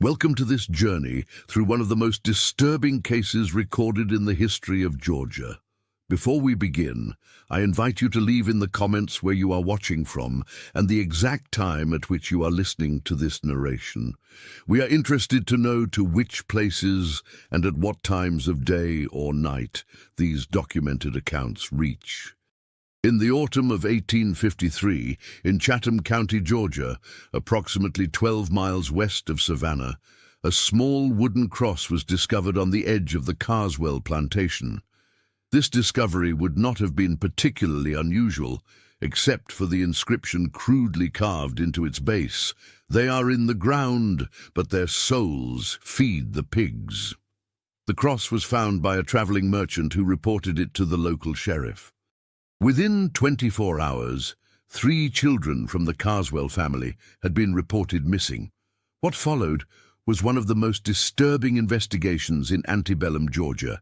Welcome to this journey through one of the most disturbing cases recorded in the history of Georgia. Before we begin, I invite you to leave in the comments where you are watching from and the exact time at which you are listening to this narration. We are interested to know to which places and at what times of day or night these documented accounts reach. In the autumn of 1853, in Chatham County, Georgia, approximately 12 miles west of Savannah, a small wooden cross was discovered on the edge of the Carswell Plantation. This discovery would not have been particularly unusual, except for the inscription crudely carved into its base. "They are in the ground, but their souls feed the pigs." The cross was found by a traveling merchant who reported it to the local sheriff. Within 24 hours, 3 children from the Carswell family had been reported missing. What followed was one of the most disturbing investigations in antebellum Georgia,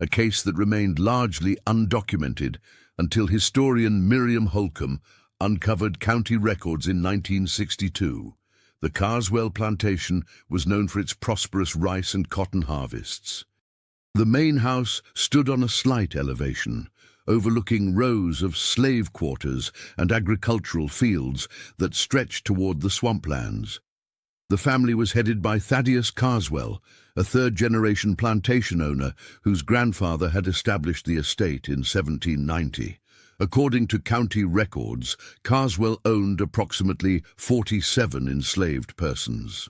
a case that remained largely undocumented until historian Miriam Holcomb uncovered county records in 1962. The Carswell Plantation was known for its prosperous rice and cotton harvests. The main house stood on a slight elevation, overlooking rows of slave quarters and agricultural fields that stretched toward the swamplands. The family was headed by Thaddeus Carswell, a third-generation plantation owner whose grandfather had established the estate in 1790. According to county records, Carswell owned approximately 47 enslaved persons.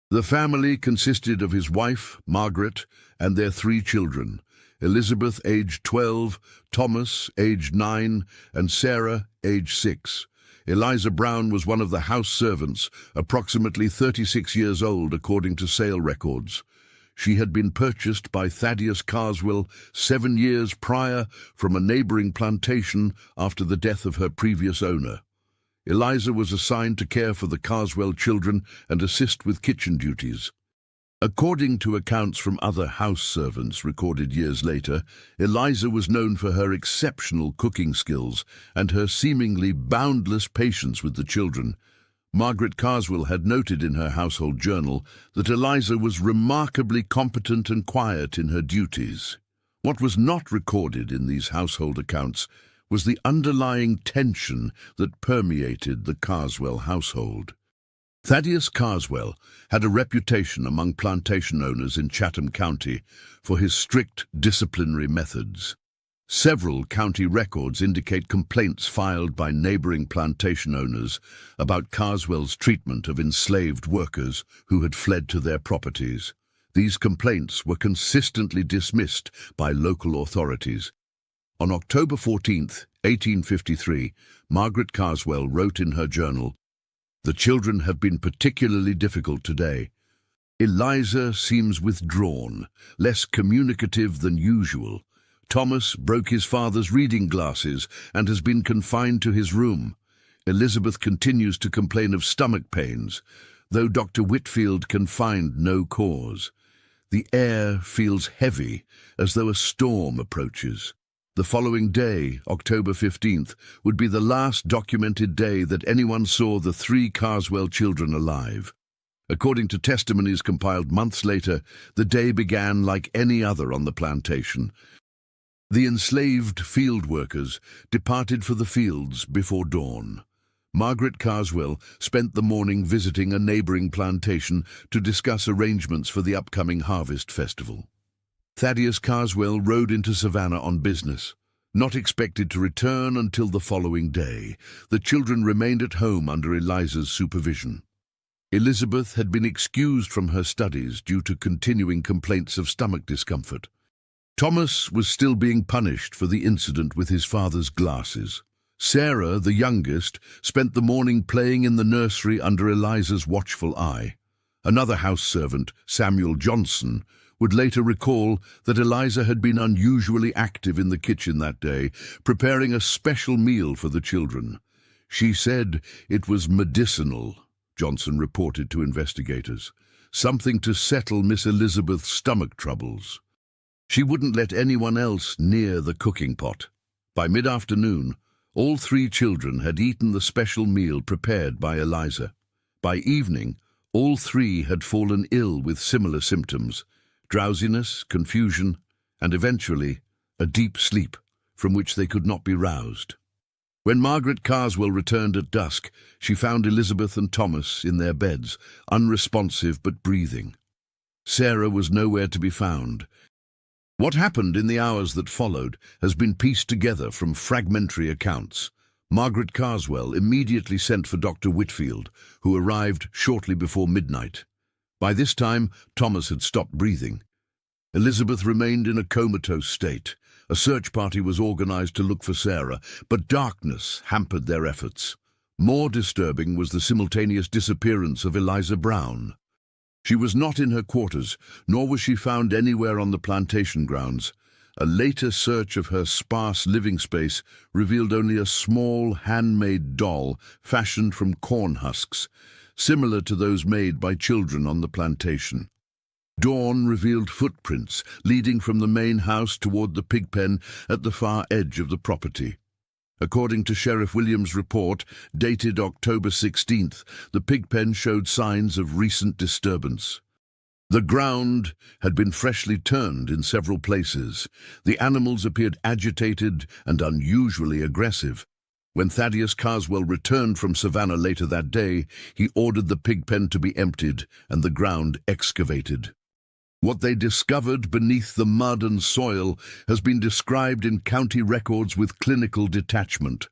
The family consisted of his wife, Margaret, and their 3 children, Elizabeth, aged 12, Thomas, aged 9, and Sarah, aged 6. Eliza Brown was one of the house servants, approximately 36 years old according to sale records. She had been purchased by Thaddeus Carswell 7 years prior from a neighboring plantation after the death of her previous owner. Eliza was assigned to care for the Carswell children and assist with kitchen duties. According to accounts from other house servants recorded years later, Eliza was known for her exceptional cooking skills and her seemingly boundless patience with the children. Margaret Carswell had noted in her household journal that Eliza was remarkably competent and quiet in her duties. What was not recorded in these household accounts was the underlying tension that permeated the Carswell household. Thaddeus Carswell had a reputation among plantation owners in Chatham County for his strict disciplinary methods. Several county records indicate complaints filed by neighboring plantation owners about Carswell's treatment of enslaved workers who had fled to their properties. These complaints were consistently dismissed by local authorities. On October 14, 1853, Margaret Carswell wrote in her journal, "The children have been particularly difficult today. Eliza seems withdrawn, less communicative than usual. Thomas broke his father's reading glasses and has been confined to his room. Elizabeth continues to complain of stomach pains, though Dr. Whitfield can find no cause. The air feels heavy, as though a storm approaches." The following day, October 15th, would be the last documented day that anyone saw the 3 Carswell children alive. According to testimonies compiled months later, the day began like any other on the plantation. The enslaved field workers departed for the fields before dawn. Margaret Carswell spent the morning visiting a neighboring plantation to discuss arrangements for the upcoming harvest festival. Thaddeus Carswell rode into Savannah on business. Not expected to return until the following day, the children remained at home under Eliza's supervision. Elizabeth had been excused from her studies due to continuing complaints of stomach discomfort. Thomas was still being punished for the incident with his father's glasses. Sarah, the youngest, spent the morning playing in the nursery under Eliza's watchful eye. Another house servant, Samuel Johnson, would later recall that Eliza had been unusually active in the kitchen that day, preparing a special meal for the children. She said it was medicinal, Johnson reported to investigators, something to settle Miss Elizabeth's stomach troubles. She wouldn't let anyone else near the cooking pot. By mid-afternoon, all 3 children had eaten the special meal prepared by Eliza. By evening, All three had fallen ill with similar symptoms: drowsiness, confusion, and eventually a deep sleep from which they could not be roused. When Margaret Carswell returned at dusk, she found Elizabeth and Thomas in their beds, unresponsive but breathing. Sarah was nowhere to be found. What happened in the hours that followed has been pieced together from fragmentary accounts. Margaret Carswell immediately sent for Dr. Whitfield, who arrived shortly before midnight. By this time, Thomas had stopped breathing. Elizabeth remained in a comatose state. A search party was organized to look for Sarah, but darkness hampered their efforts. More disturbing was the simultaneous disappearance of Eliza Brown. She was not in her quarters, nor was she found anywhere on the plantation grounds. A later search of her sparse living space revealed only a small, handmade doll fashioned from corn husks, similar to those made by children on the plantation. Dawn revealed footprints leading from the main house toward the pig pen at the far edge of the property. According to Sheriff Williams' report, dated October 16th, the pig pen showed signs of recent disturbance. The ground had been freshly turned in several places. The animals appeared agitated and unusually aggressive. When Thaddeus Carswell returned from Savannah later that day, he ordered the pig pen to be emptied and the ground excavated. What they discovered beneath the mud and soil has been described in county records with clinical detachment.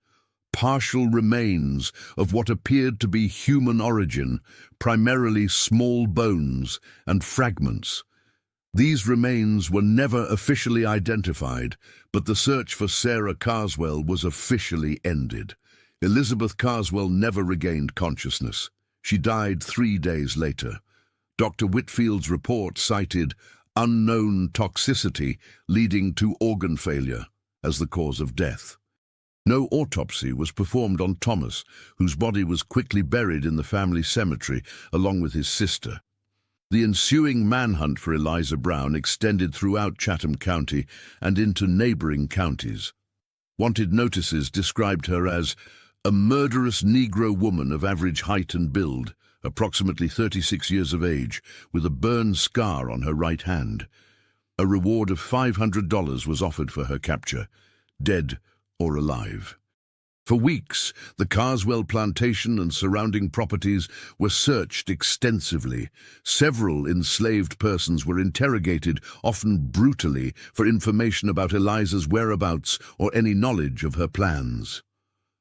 Partial remains of what appeared to be human origin, primarily small bones and fragments. These remains were never officially identified, but the search for Sarah Carswell was officially ended. Elizabeth Carswell never regained consciousness. She died 3 days later. Dr. Whitfield's report cited unknown toxicity leading to organ failure as the cause of death. No autopsy was performed on Thomas, whose body was quickly buried in the family cemetery along with his sister. The ensuing manhunt for Eliza Brown extended throughout Chatham County and into neighboring counties. Wanted notices described her as a murderous Negro woman of average height and build, approximately 36 years of age, with a burn scar on her right hand. A reward of $500 was offered for her capture, dead or alive. For weeks, the Carswell plantation and surrounding properties were searched extensively. Several enslaved persons were interrogated, often brutally, for information about Eliza's whereabouts or any knowledge of her plans.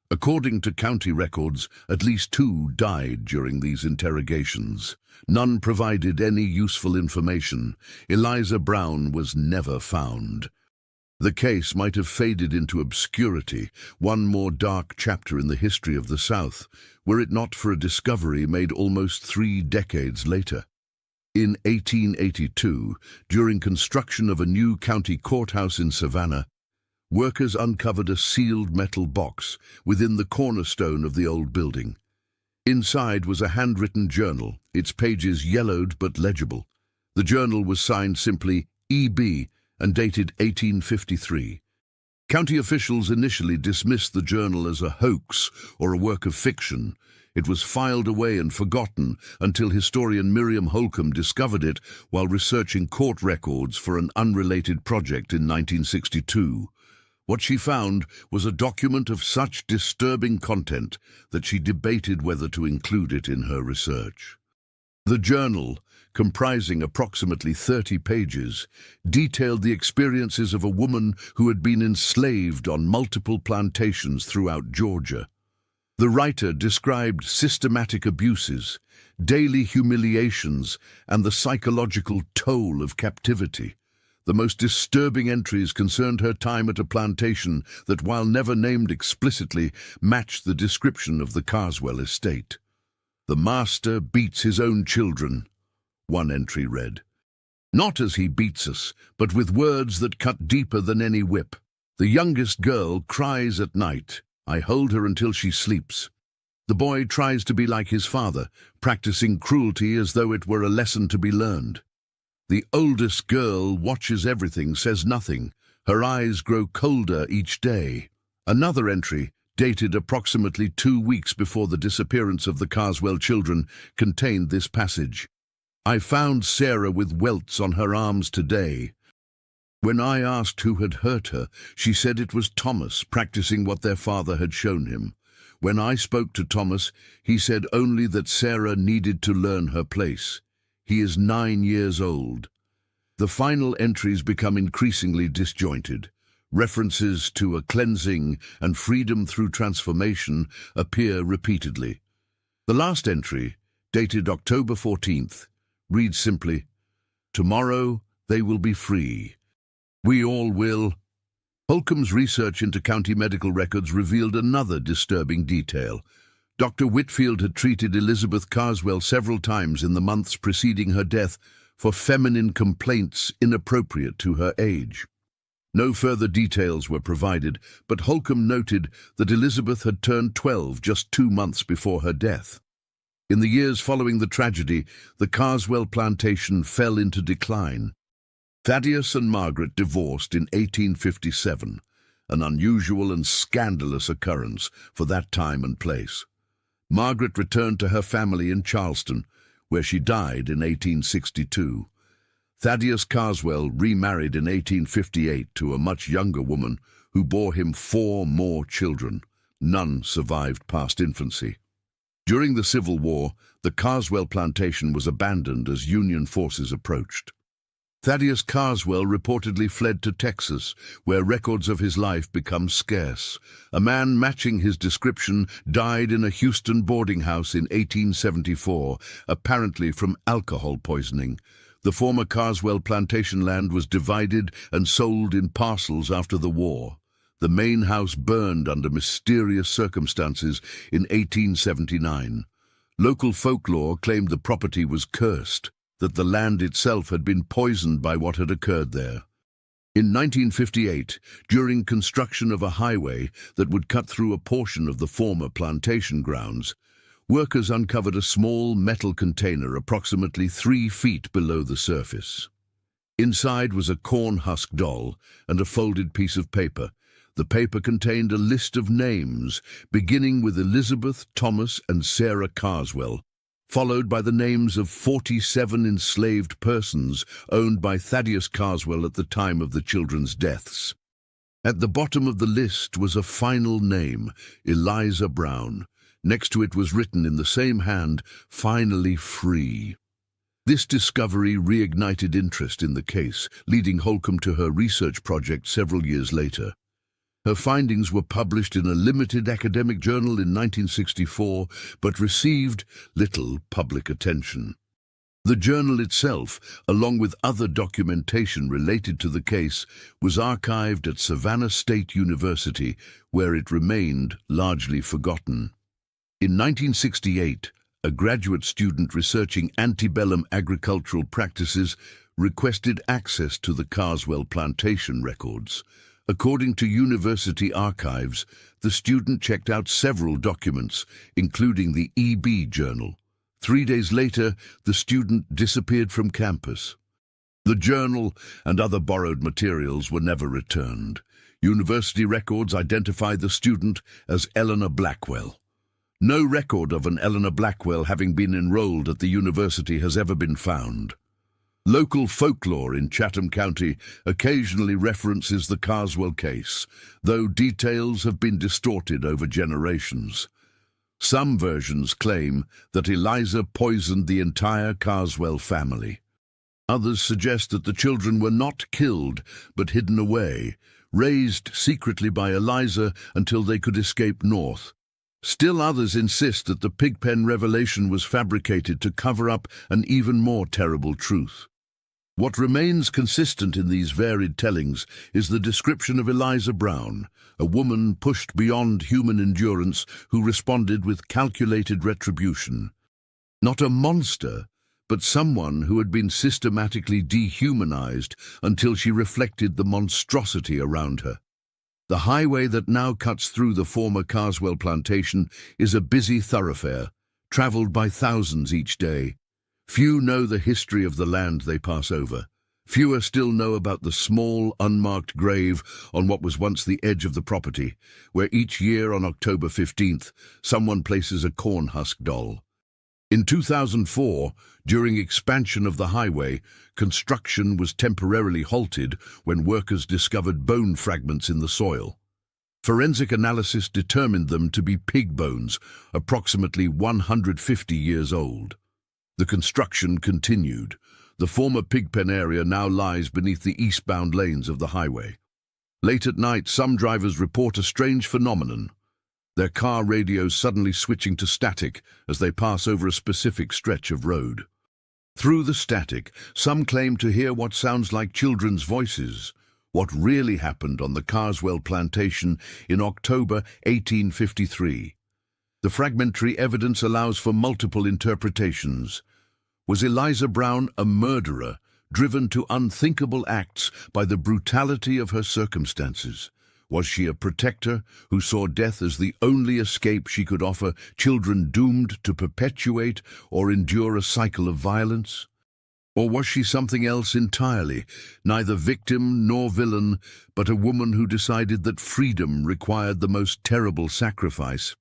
According to county records, at least 2 died during these interrogations. None provided any useful information. Eliza Brown was never found. The case might have faded into obscurity, one more dark chapter in the history of the South, were it not for a discovery made almost 3 decades later. In 1882, during construction of a new county courthouse in Savannah, workers uncovered a sealed metal box within the cornerstone of the old building. Inside was a handwritten journal, its pages yellowed but legible. The journal was signed simply E.B. and dated 1853. County officials initially dismissed the journal as a hoax or a work of fiction. It was filed away and forgotten until historian Miriam Holcomb discovered it while researching court records for an unrelated project in 1962. What she found was a document of such disturbing content that she debated whether to include it in her research. The journal, comprising approximately 30 pages, detailed the experiences of a woman who had been enslaved on multiple plantations throughout Georgia. The writer described systematic abuses, daily humiliations, and the psychological toll of captivity. The most disturbing entries concerned her time at a plantation that, while never named explicitly, matched the description of the Carswell estate. "The master beats his own children," one entry read. "Not as he beats us, but with words that cut deeper than any whip. The youngest girl cries at night. I hold her until she sleeps. The boy tries to be like his father, practicing cruelty as though it were a lesson to be learned. The oldest girl watches everything, says nothing. Her eyes grow colder each day." Another entry, dated approximately 2 weeks before the disappearance of the Carswell children, contained this passage. "I found Sarah with welts on her arms today. When I asked who had hurt her, she said it was Thomas, practicing what their father had shown him. When I spoke to Thomas, he said only that Sarah needed to learn her place. He is 9 years old." The final entries become increasingly disjointed. References to a cleansing and freedom through transformation appear repeatedly. The last entry, dated October 14th, reads simply, "Tomorrow they will be free. We all will." Holcomb's research into county medical records revealed another disturbing detail. Dr. Whitfield had treated Elizabeth Carswell several times in the months preceding her death for feminine complaints inappropriate to her age. No further details were provided, but Holcomb noted that Elizabeth had turned 12 just 2 months before her death. In the years following the tragedy, the Carswell plantation fell into decline. Thaddeus and Margaret divorced in 1857, an unusual and scandalous occurrence for that time and place. Margaret returned to her family in Charleston, where she died in 1862. Thaddeus Carswell remarried in 1858 to a much younger woman who bore him 4 more children. None survived past infancy. During the Civil War, the Carswell plantation was abandoned as Union forces approached. Thaddeus Carswell reportedly fled to Texas, where records of his life become scarce. A man matching his description died in a Houston boarding house in 1874, apparently from alcohol poisoning. The former Carswell plantation land was divided and sold in parcels after the war. The main house burned under mysterious circumstances in 1879. Local folklore claimed the property was cursed, that the land itself had been poisoned by what had occurred there. In 1958, during construction of a highway that would cut through a portion of the former plantation grounds, workers uncovered a small metal container approximately 3 feet below the surface. Inside was a corn husk doll and a folded piece of paper. The paper contained a list of names, beginning with Elizabeth, Thomas, and Sarah Carswell, followed by the names of 47 enslaved persons owned by Thaddeus Carswell at the time of the children's deaths. At the bottom of the list was a final name, Eliza Brown. Next to it was written in the same hand, "Finally free." This discovery reignited interest in the case, leading Holcomb to her research project several years later. Her findings were published in a limited academic journal in 1964, but received little public attention. The journal itself, along with other documentation related to the case, was archived at Savannah State University, where it remained largely forgotten. In 1968, a graduate student researching antebellum agricultural practices requested access to the Carswell plantation records. According to university archives, the student checked out several documents, including the EB journal. 3 days later, the student disappeared from campus. The journal and other borrowed materials were never returned. University records identified the student as Eleanor Blackwell. No record of an Eleanor Blackwell having been enrolled at the university has ever been found. Local folklore in Chatham County occasionally references the Carswell case, though details have been distorted over generations. Some versions claim that Eliza poisoned the entire Carswell family. Others suggest that the children were not killed, but hidden away, raised secretly by Eliza until they could escape north. Still others insist that the Pigpen revelation was fabricated to cover up an even more terrible truth. What remains consistent in these varied tellings is the description of Eliza Brown, a woman pushed beyond human endurance who responded with calculated retribution. Not a monster, but someone who had been systematically dehumanized until she reflected the monstrosity around her. The highway that now cuts through the former Carswell plantation is a busy thoroughfare, traveled by thousands each day. Few know the history of the land they pass over. Fewer still know about the small, unmarked grave on what was once the edge of the property, where each year on October 15th, someone places a corn husk doll. In 2004, during expansion of the highway, construction was temporarily halted when workers discovered bone fragments in the soil. Forensic analysis determined them to be pig bones, approximately 150 years old. The construction continued. The former pigpen area now lies beneath the eastbound lanes of the highway. Late at night, some drivers report a strange phenomenon, their car radios suddenly switching to static as they pass over a specific stretch of road. Through the static, some claim to hear what sounds like children's voices, what really happened on the Carswell Plantation in October 1853. The fragmentary evidence allows for multiple interpretations. Was Eliza Brown a murderer, driven to unthinkable acts by the brutality of her circumstances? Was she a protector who saw death as the only escape she could offer children doomed to perpetuate or endure a cycle of violence? Or was she something else entirely, neither victim nor villain, but a woman who decided that freedom required the most terrible sacrifice?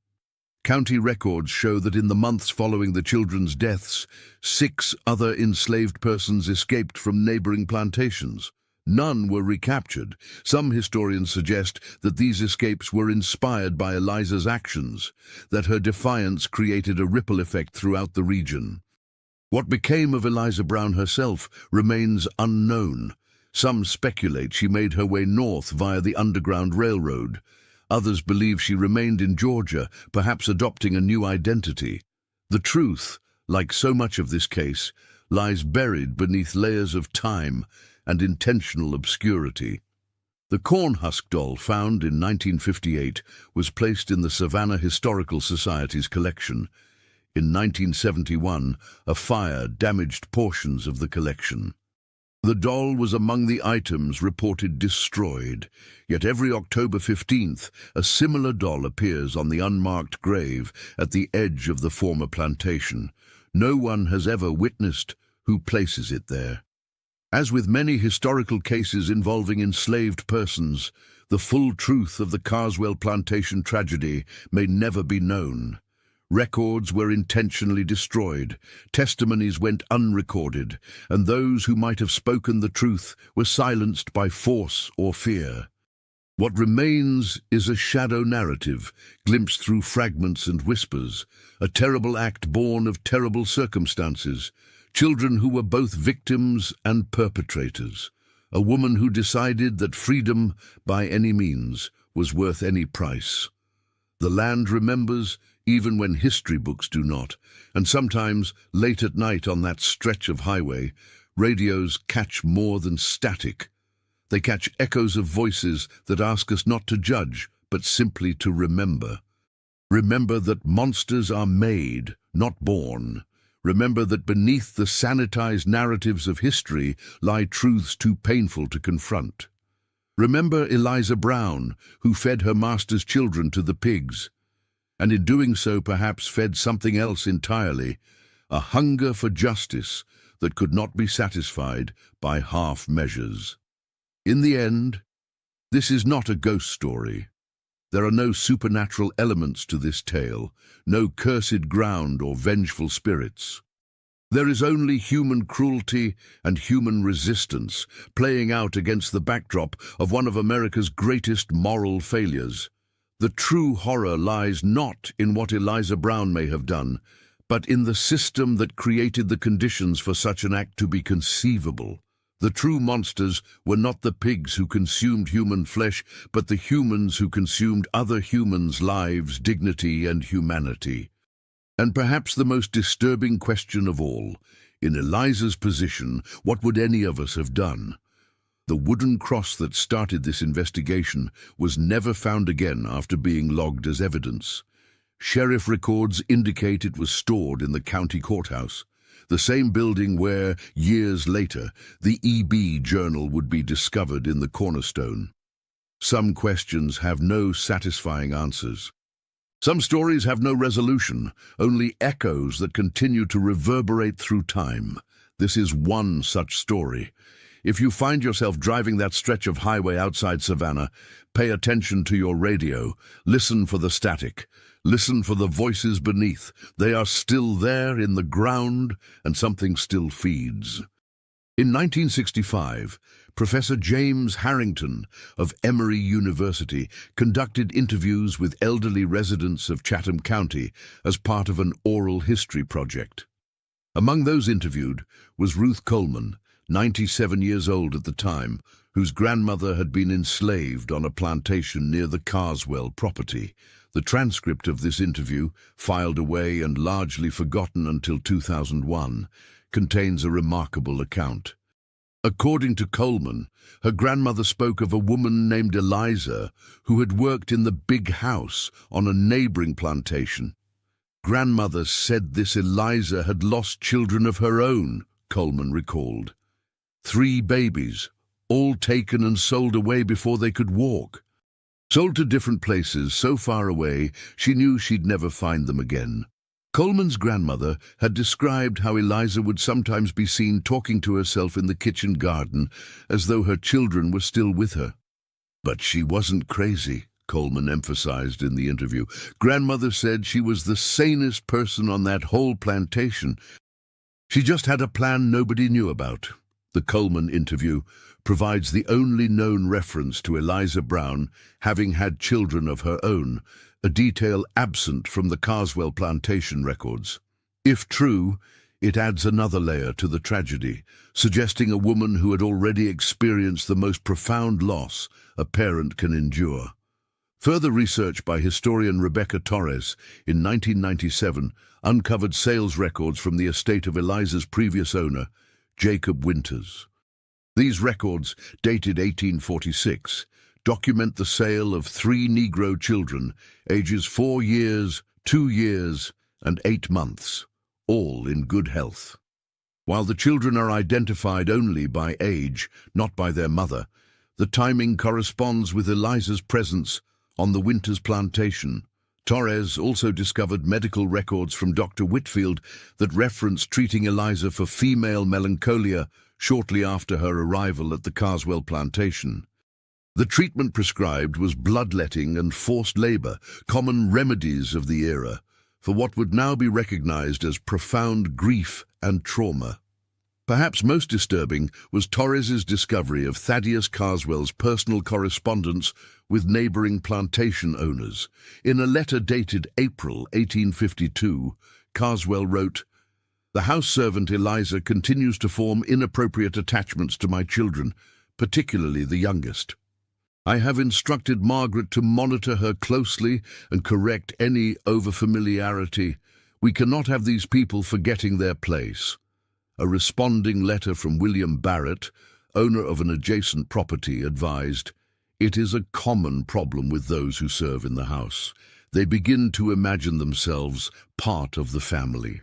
County records show that in the months following the children's deaths, 6 other enslaved persons escaped from neighboring plantations. None were recaptured. Some historians suggest that these escapes were inspired by Eliza's actions, that her defiance created a ripple effect throughout the region. What became of Eliza Brown herself remains unknown. Some speculate she made her way north via the Underground Railroad. Others believe she remained in Georgia, perhaps adopting a new identity. The truth, like so much of this case, lies buried beneath layers of time and intentional obscurity. The corn husk doll, found in 1958, was placed in the Savannah Historical Society's collection. In 1971, a fire damaged portions of the collection. The doll was among the items reported destroyed, yet every October 15th, a similar doll appears on the unmarked grave at the edge of the former plantation. No one has ever witnessed who places it there. As with many historical cases involving enslaved persons, the full truth of the Carswell Plantation tragedy may never be known. Records were intentionally destroyed, testimonies went unrecorded, and those who might have spoken the truth were silenced by force or fear. What remains is a shadow narrative, glimpsed through fragments and whispers, a terrible act born of terrible circumstances, children who were both victims and perpetrators, a woman who decided that freedom, by any means, was worth any price. The land remembers, even when history books do not, and sometimes, late at night on that stretch of highway, radios catch more than static. They catch echoes of voices that ask us not to judge, but simply to remember. Remember that monsters are made, not born. Remember that beneath the sanitized narratives of history lie truths too painful to confront. Remember Eliza Brown, who fed her master's children to the pigs, and in doing so perhaps fed something else entirely, a hunger for justice that could not be satisfied by half measures. In the end, this is not a ghost story. There are no supernatural elements to this tale, no cursed ground or vengeful spirits. There is only human cruelty and human resistance playing out against the backdrop of one of America's greatest moral failures. The true horror lies not in what Eliza Brown may have done, but in the system that created the conditions for such an act to be conceivable. The true monsters were not the pigs who consumed human flesh, but the humans who consumed other humans' lives, dignity, and humanity. And perhaps the most disturbing question of all, in Eliza's position, what would any of us have done? The wooden cross that started this investigation was never found again after being logged as evidence. Sheriff records indicate it was stored in the county courthouse, the same building where, years later, the EB Journal would be discovered in the cornerstone. Some questions have no satisfying answers. Some stories have no resolution, only echoes that continue to reverberate through time. This is one such story. If you find yourself driving that stretch of highway outside Savannah, pay attention to your radio. Listen for the static. Listen for the voices beneath. They are still there in the ground, and something still feeds. In 1965, Professor James Harrington of Emory University conducted interviews with elderly residents of Chatham County as part of an oral history project. Among those interviewed was Ruth Coleman, 97 years old at the time, whose grandmother had been enslaved on a plantation near the Carswell property. The transcript of this interview, filed away and largely forgotten until 2001, contains a remarkable account. According to Coleman, her grandmother spoke of a woman named Eliza who had worked in the big house on a neighboring plantation. Grandmother said this Eliza had lost children of her own, Coleman recalled. 3 babies, all taken and sold away before they could walk. Sold to different places so far away she knew she'd never find them again. Coleman's grandmother had described how Eliza would sometimes be seen talking to herself in the kitchen garden as though her children were still with her. But she wasn't crazy, Coleman emphasized in the interview. Grandmother said she was the sanest person on that whole plantation. She just had a plan nobody knew about. The Coleman interview provides the only known reference to Eliza Brown having had children of her own, a detail absent from the Carswell plantation records. If true, it adds another layer to the tragedy, suggesting a woman who had already experienced the most profound loss a parent can endure. Further research by historian Rebecca Torres in 1997 uncovered sales records from the estate of Eliza's previous owner, Jacob Winters. These records, dated 1846, document the sale of 3 Negro children, ages 4 years, 2 years, and 8 months, all in good health. While the children are identified only by age, not by their mother, the timing corresponds with Eliza's presence on the Winters plantation. Torres also discovered medical records from Dr. Whitfield that referenced treating Eliza for female melancholia shortly after her arrival at the Carswell plantation. The treatment prescribed was bloodletting and forced labor, common remedies of the era, for what would now be recognized as profound grief and trauma. Perhaps most disturbing was Torres's discovery of Thaddeus Carswell's personal correspondence with neighboring plantation owners. In a letter dated April 1852, Carswell wrote, "The house servant Eliza continues to form inappropriate attachments to my children, particularly the youngest. I have instructed Margaret to monitor her closely and correct any overfamiliarity. We cannot have these people forgetting their place." A responding letter from William Barrett, owner of an adjacent property, advised, "It is a common problem with those who serve in the house. They begin to imagine themselves part of the family.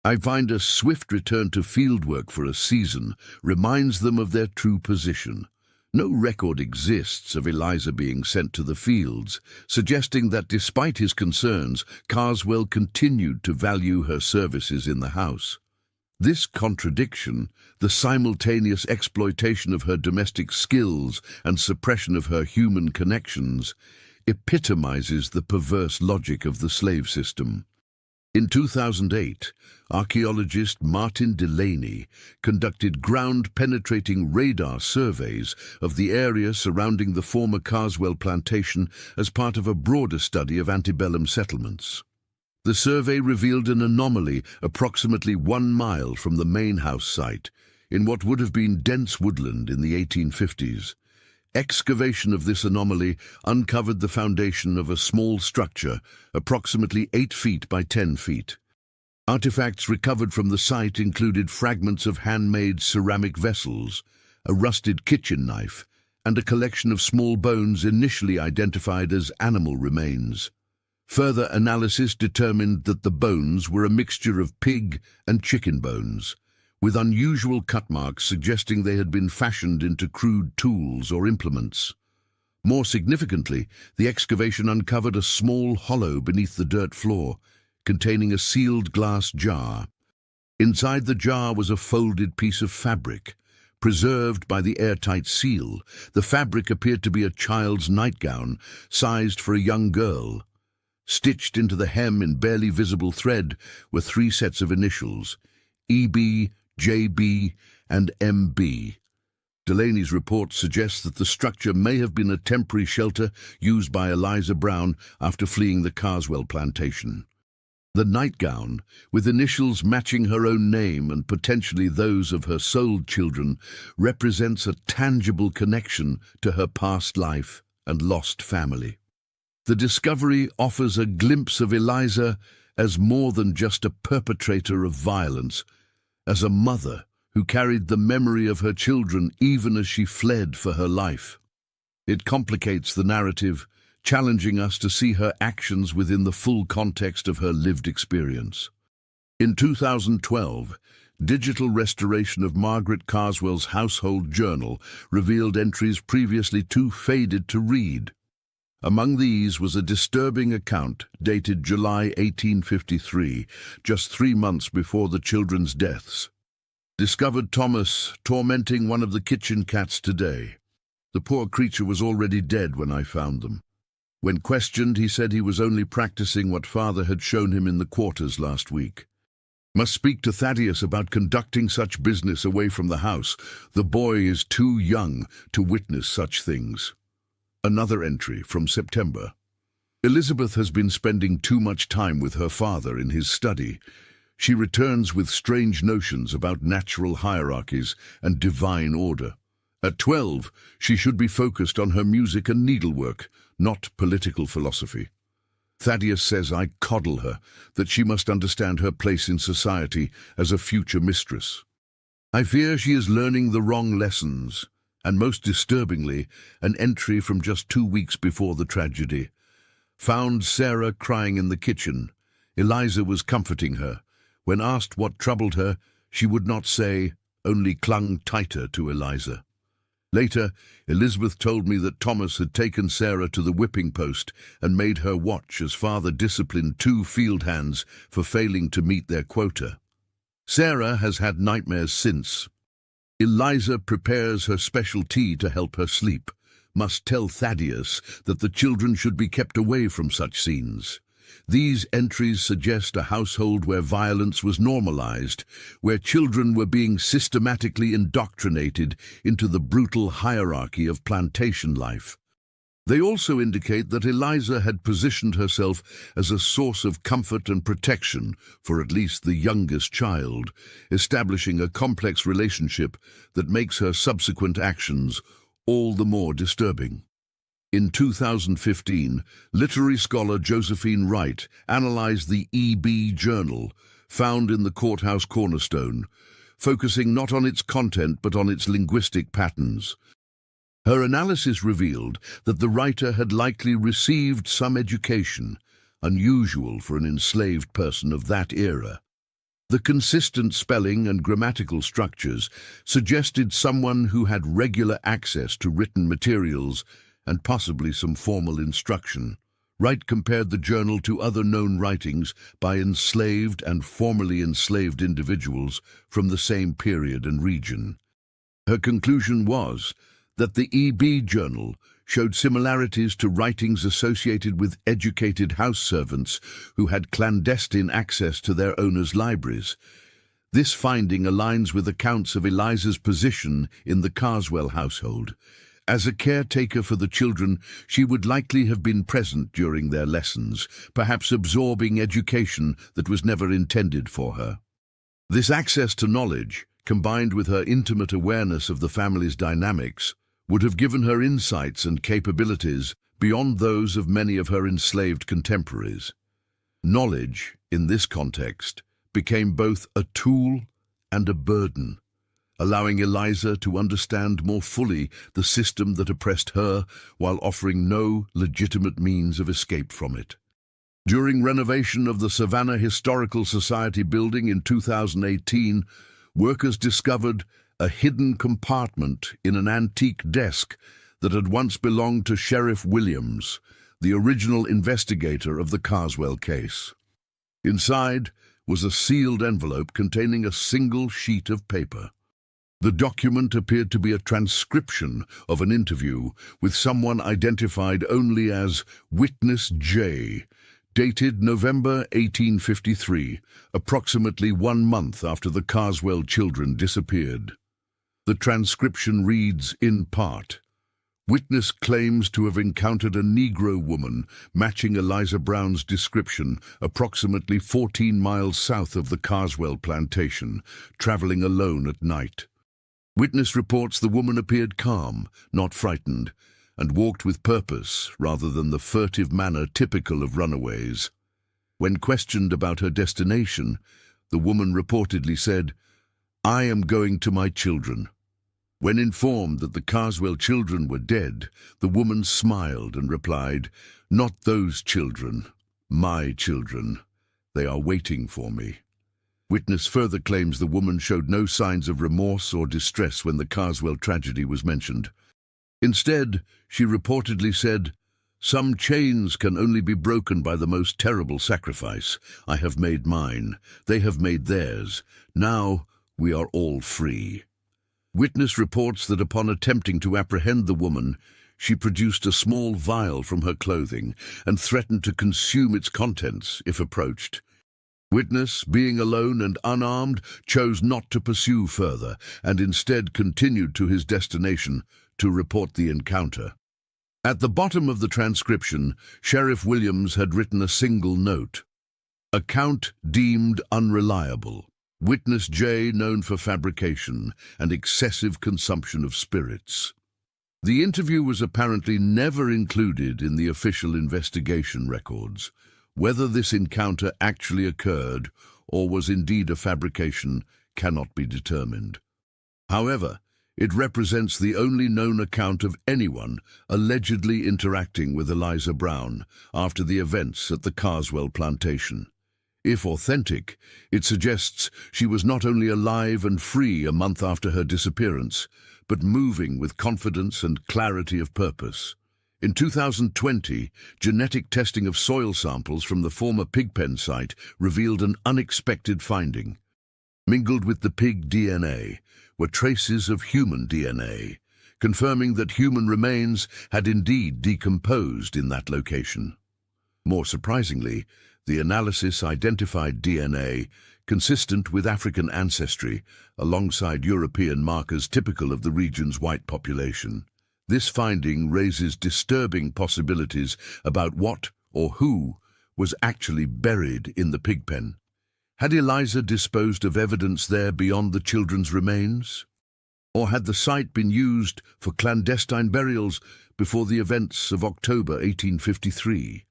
I find a swift return to fieldwork for a season reminds them of their true position." No record exists of Eliza being sent to the fields, suggesting that despite his concerns, Carswell continued to value her services in the house. This contradiction, the simultaneous exploitation of her domestic skills and suppression of her human connections, epitomizes the perverse logic of the slave system. In 2008, archaeologist Martin Delaney conducted ground-penetrating radar surveys of the area surrounding the former Carswell plantation as part of a broader study of antebellum settlements. The survey revealed an anomaly approximately 1 mile from the main house site, in what would have been dense woodland in the 1850s. Excavation of this anomaly uncovered the foundation of a small structure, approximately 8 feet by 10 feet. Artifacts recovered from the site included fragments of handmade ceramic vessels, a rusted kitchen knife, and a collection of small bones initially identified as animal remains. Further analysis determined that the bones were a mixture of pig and chicken bones, with unusual cut marks suggesting they had been fashioned into crude tools or implements. More significantly, the excavation uncovered a small hollow beneath the dirt floor, containing a sealed glass jar. Inside the jar was a folded piece of fabric, Preserved by the airtight seal, the fabric appeared to be a child's nightgown, sized for a young girl. Stitched into the hem in barely visible thread were 3 sets of initials, EB, JB, and MB. Delaney's report suggests that the structure may have been a temporary shelter used by Eliza Brown after fleeing the Carswell plantation. The nightgown, with initials matching her own name and potentially those of her souled children, represents a tangible connection to her past life and lost family. The discovery offers a glimpse of Eliza as more than just a perpetrator of violence, as a mother who carried the memory of her children even as she fled for her life. It complicates the narrative, challenging us to see her actions within the full context of her lived experience. In 2012, digital restoration of Margaret Carswell's household journal revealed entries previously too faded to read. Among these was a disturbing account dated July 1853, just 3 months before the children's deaths. Discovered Thomas tormenting one of the kitchen cats today. The poor creature was already dead when I found them. When questioned, he said he was only practicing what father had shown him in the quarters last week. Must speak to Thaddeus about conducting such business away from the house. The boy is too young to witness such things. Another entry from September. Elizabeth has been spending too much time with her father in his study. She returns with strange notions about natural hierarchies and divine order. At 12, she should be focused on her music and needlework, not political philosophy. Thaddeus says I coddle her, that she must understand her place in society as a future mistress. I fear she is learning the wrong lessons, and most disturbingly, an entry from just 2 weeks before the tragedy. Found Sarah crying in the kitchen. Eliza was comforting her. When asked what troubled her, she would not say, only clung tighter to Eliza. Later, Elizabeth told me that Thomas had taken Sarah to the whipping post and made her watch as father disciplined 2 field hands for failing to meet their quota. Sarah has had nightmares since. Eliza prepares her special tea to help her sleep. Must tell Thaddeus that the children should be kept away from such scenes. These entries suggest a household where violence was normalized, where children were being systematically indoctrinated into the brutal hierarchy of plantation life. They also indicate that Eliza had positioned herself as a source of comfort and protection for at least the youngest child, establishing a complex relationship that makes her subsequent actions all the more disturbing. In 2015, literary scholar Josephine Wright analyzed the EB journal, found in the courthouse cornerstone, focusing not on its content but on its linguistic patterns. Her analysis revealed that the writer had likely received some education, unusual for an enslaved person of that era. The consistent spelling and grammatical structures suggested someone who had regular access to written materials and possibly some formal instruction. Wright compared the journal to other known writings by enslaved and formerly enslaved individuals from the same period and region. Her conclusion was that the EB journal showed similarities to writings associated with educated house servants who had clandestine access to their owners' libraries. This finding aligns with accounts of Eliza's position in the Carswell household. As a caretaker for the children, she would likely have been present during their lessons, perhaps absorbing education that was never intended for her. This access to knowledge, combined with her intimate awareness of the family's dynamics, would have given her insights and capabilities beyond those of many of her enslaved contemporaries. Knowledge, in this context, became both a tool and a burden, allowing Eliza to understand more fully the system that oppressed her while offering no legitimate means of escape from it. During renovation of the Savannah Historical Society building in 2018, workers discovered a hidden compartment in an antique desk that had once belonged to Sheriff Williams, the original investigator of the Carswell case. Inside was a sealed envelope containing a single sheet of paper. The document appeared to be a transcription of an interview with someone identified only as Witness J, dated November 1853, approximately 1 month after the Carswell children disappeared. The transcription reads in part, "Witness claims to have encountered a Negro woman matching Eliza Brown's description approximately 14 miles south of the Carswell plantation, traveling alone at night. Witness reports the woman appeared calm, not frightened, and walked with purpose rather than the furtive manner typical of runaways. When questioned about her destination, the woman reportedly said, 'I am going to my children.' When informed that the Carswell children were dead, the woman smiled and replied, 'Not those children, my children. They are waiting for me.' Witness further claims the woman showed no signs of remorse or distress when the Carswell tragedy was mentioned. Instead, she reportedly said, 'Some chains can only be broken by the most terrible sacrifice. I have made mine. They have made theirs. Now we are all free.' Witness reports that upon attempting to apprehend the woman, she produced a small vial from her clothing and threatened to consume its contents if approached. Witness, being alone and unarmed, chose not to pursue further and instead continued to his destination to report the encounter. At the bottom of the transcription, Sheriff Williams had written a single note: "Account deemed unreliable. Witness J known for fabrication and excessive consumption of spirits." The interview was apparently never included in the official investigation records. Whether this encounter actually occurred or was indeed a fabrication cannot be determined. However, it represents the only known account of anyone allegedly interacting with Eliza Brown after the events at the Carswell plantation. If authentic, it suggests she was not only alive and free a month after her disappearance, but moving with confidence and clarity of purpose. In 2020, genetic testing of soil samples from the former pigpen site revealed an unexpected finding. Mingled with the pig DNA were traces of human DNA, confirming that human remains had indeed decomposed in that location. More surprisingly, the analysis identified DNA consistent with African ancestry alongside European markers typical of the region's white population. This finding raises disturbing possibilities about what or who was actually buried in the pigpen. Had Eliza disposed of evidence there beyond the children's remains? Or had the site been used for clandestine burials before the events of October 1853?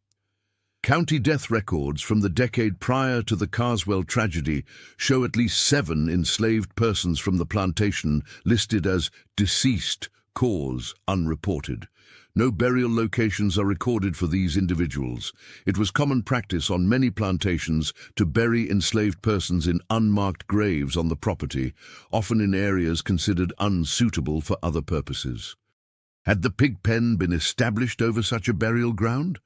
County death records from the decade prior to the Carswell tragedy show at least 7 enslaved persons from the plantation listed as deceased, cause unreported. No burial locations are recorded for these individuals. It was common practice on many plantations to bury enslaved persons in unmarked graves on the property, often in areas considered unsuitable for other purposes. Had the pigpen been established over such a burial ground?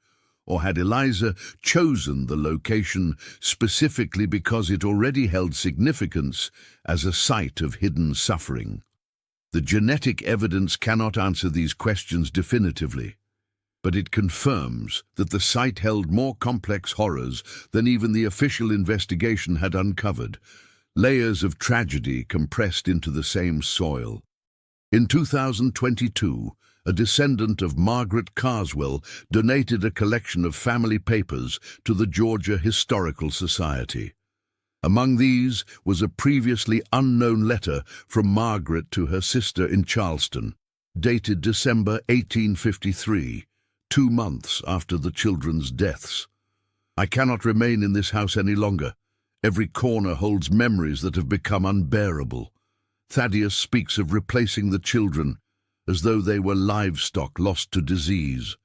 Or had Eliza chosen the location specifically because it already held significance as a site of hidden suffering? The genetic evidence cannot answer these questions definitively, but it confirms that the site held more complex horrors than even the official investigation had uncovered, layers of tragedy compressed into the same soil. In 2022, a descendant of Margaret Carswell donated a collection of family papers to the Georgia Historical Society. Among these was a previously unknown letter from Margaret to her sister in Charleston, dated December 1853, 2 months after the children's deaths. "I cannot remain in this house any longer. Every corner holds memories that have become unbearable. Thaddeus speaks of replacing the children as though they were livestock lost to disease.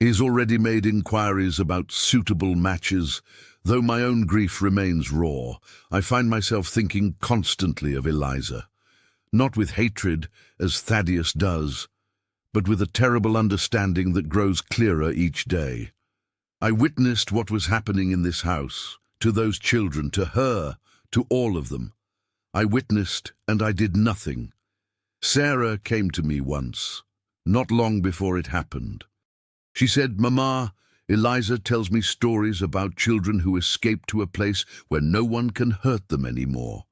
He's already made inquiries about suitable matches. Though my own grief remains raw, I find myself thinking constantly of Eliza, not with hatred, as Thaddeus does, but with a terrible understanding that grows clearer each day. I witnessed what was happening in this house, to those children, to her, to all of them. I witnessed, and I did nothing. Sarah came to me once, not long before it happened. She said, "Mama, Eliza tells me stories about children who escape to a place where no one can hurt them anymore."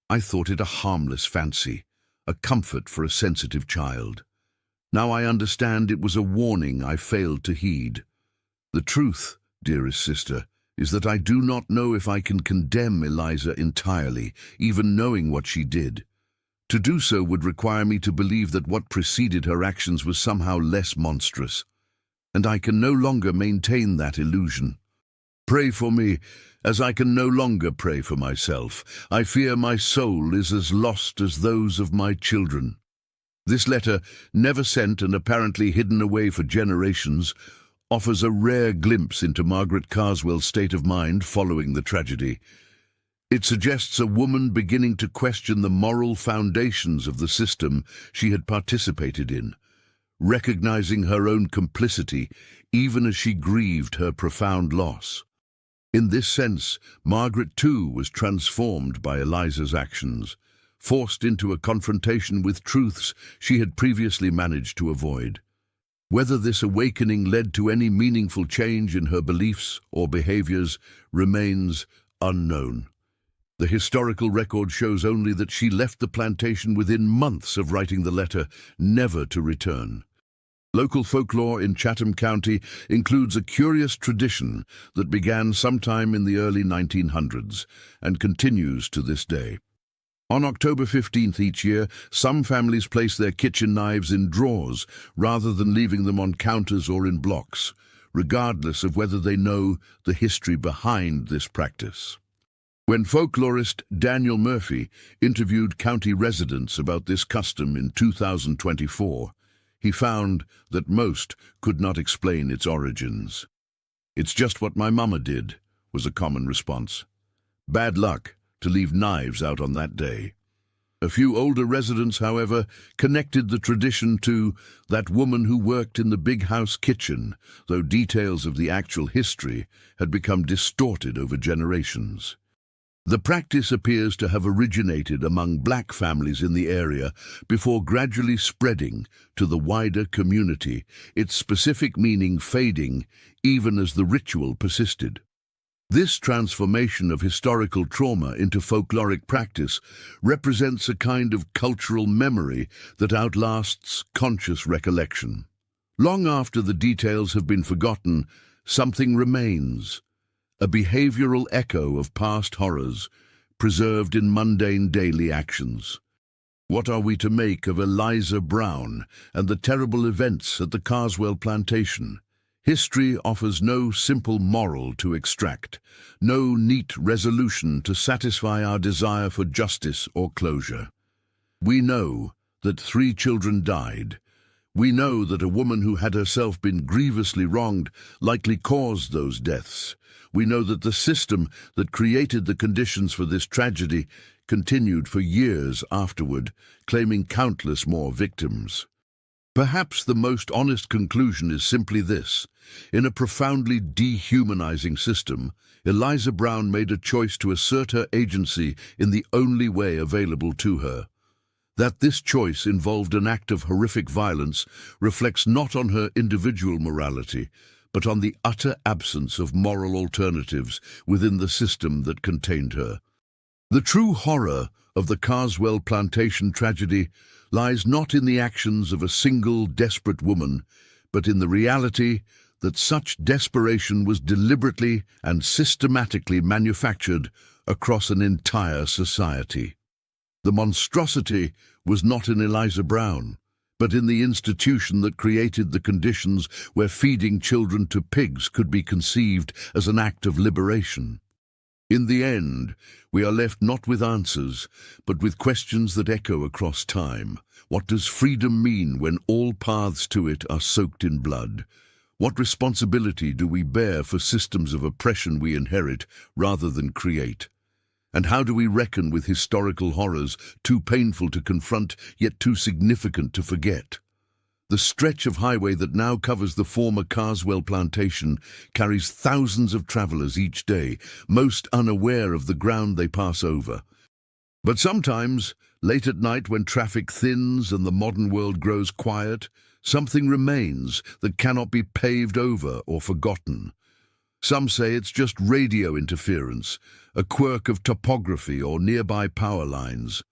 I thought it a harmless fancy, a comfort for a sensitive child. Now I understand it was a warning I failed to heed. The truth, dearest sister, is that I do not know if I can condemn Eliza entirely, even knowing what she did. To do so would require me to believe that what preceded her actions was somehow less monstrous, and I can no longer maintain that illusion. Pray for me, as I can no longer pray for myself. I fear my soul is as lost as those of my children. This letter, never sent and apparently hidden away for generations, offers a rare glimpse into Margaret Carswell's state of mind following the tragedy. It suggests a woman beginning to question the moral foundations of the system she had participated in, recognizing her own complicity even as she grieved her profound loss. In this sense, Margaret too was transformed by Eliza's actions, forced into a confrontation with truths she had previously managed to avoid. Whether this awakening led to any meaningful change in her beliefs or behaviors remains unknown. The historical record shows only that she left the plantation within months of writing the letter, never to return. Local folklore in Chatham County includes a curious tradition that began sometime in the early 1900s and continues to this day. On October 15th each year, some families place their kitchen knives in drawers rather than leaving them on counters or in blocks, regardless of whether they know the history behind this practice. When folklorist Daniel Murphy interviewed county residents about this custom in 2024, he found that most could not explain its origins. "It's just what my mama did," was a common response. "Bad luck to leave knives out on that day." A few older residents, however, connected the tradition to that woman who worked in the big house kitchen, though details of the actual history had become distorted over generations. The practice appears to have originated among black families in the area before gradually spreading to the wider community, its specific meaning fading even as the ritual persisted. This transformation of historical trauma into folkloric practice represents a kind of cultural memory that outlasts conscious recollection. Long after the details have been forgotten, something remains. A behavioral echo of past horrors, preserved in mundane daily actions. What are we to make of Eliza Brown and the terrible events at the Carswell plantation? History offers no simple moral to extract, no neat resolution to satisfy our desire for justice or closure. We know that 3 children died. We know that a woman who had herself been grievously wronged likely caused those deaths. We know that the system that created the conditions for this tragedy continued for years afterward, claiming countless more victims. Perhaps the most honest conclusion is simply this: in a profoundly dehumanizing system, Eliza Brown made a choice to assert her agency in the only way available to her. That this choice involved an act of horrific violence reflects not on her individual morality, but on the utter absence of moral alternatives within the system that contained her. The true horror of the Carswell plantation tragedy lies not in the actions of a single desperate woman, but in the reality that such desperation was deliberately and systematically manufactured across an entire society. The monstrosity was not in Eliza Brown, but in the institution that created the conditions where feeding children to pigs could be conceived as an act of liberation. In the end, we are left not with answers, but with questions that echo across time. What does freedom mean when all paths to it are soaked in blood? What responsibility do we bear for systems of oppression we inherit rather than create? And how do we reckon with historical horrors too painful to confront, yet too significant to forget? The stretch of highway that now covers the former Carswell plantation carries thousands of travelers each day, most unaware of the ground they pass over. But sometimes, late at night when traffic thins and the modern world grows quiet, something remains that cannot be paved over or forgotten. Some say it's just radio interference, a quirk of topography or nearby power lines.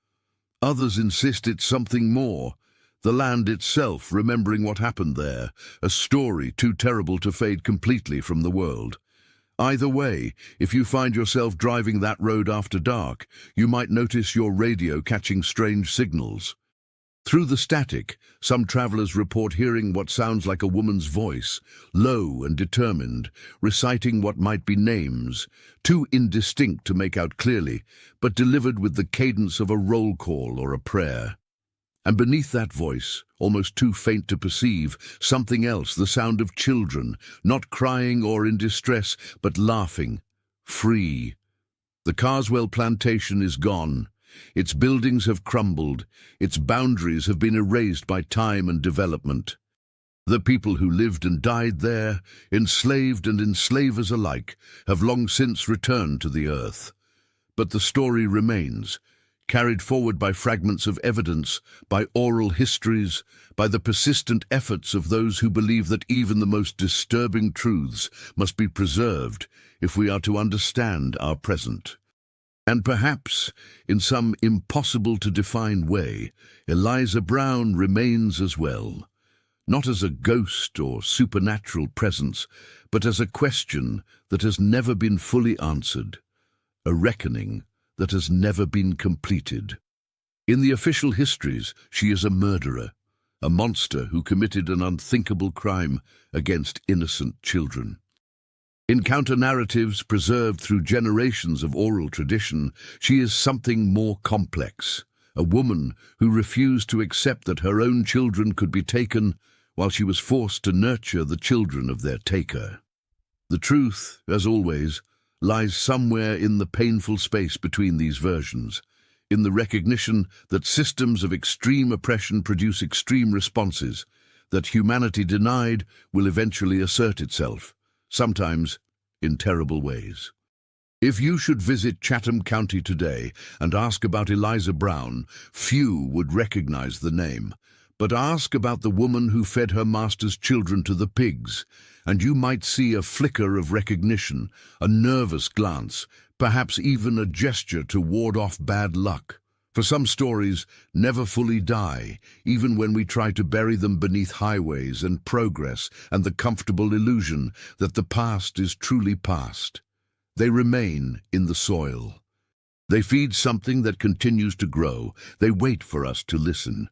Others insist it's something more, the land itself remembering what happened there, a story too terrible to fade completely from the world. Either way, if you find yourself driving that road after dark, you might notice your radio catching strange signals. Through the static, some travelers report hearing what sounds like a woman's voice, low and determined, reciting what might be names, too indistinct to make out clearly, but delivered with the cadence of a roll call or a prayer. And beneath that voice, almost too faint to perceive, something else, the sound of children, not crying or in distress, but laughing, free. The Carswell Plantation is gone. Its buildings have crumbled, its boundaries have been erased by time and development. The people who lived and died there, enslaved and enslavers alike, have long since returned to the earth. But the story remains, carried forward by fragments of evidence, by oral histories, by the persistent efforts of those who believe that even the most disturbing truths must be preserved if we are to understand our present. And perhaps, in some impossible-to-define way, Eliza Brown remains as well, not as a ghost or supernatural presence, but as a question that has never been fully answered, a reckoning that has never been completed. In the official histories, she is a murderer, a monster who committed an unthinkable crime against innocent children. In counter-narratives preserved through generations of oral tradition, she is something more complex, a woman who refused to accept that her own children could be taken while she was forced to nurture the children of their taker. The truth, as always, lies somewhere in the painful space between these versions, in the recognition that systems of extreme oppression produce extreme responses, that humanity denied will eventually assert itself, sometimes in terrible ways. If you should visit Chatham County today and ask about Eliza Brown, few would recognize the name. But ask about the woman who fed her master's children to the pigs, and you might see a flicker of recognition, a nervous glance, perhaps even a gesture to ward off bad luck. For some stories never fully die, even when we try to bury them beneath highways and progress and the comfortable illusion that the past is truly past. They remain in the soil. They feed something that continues to grow. They wait for us to listen.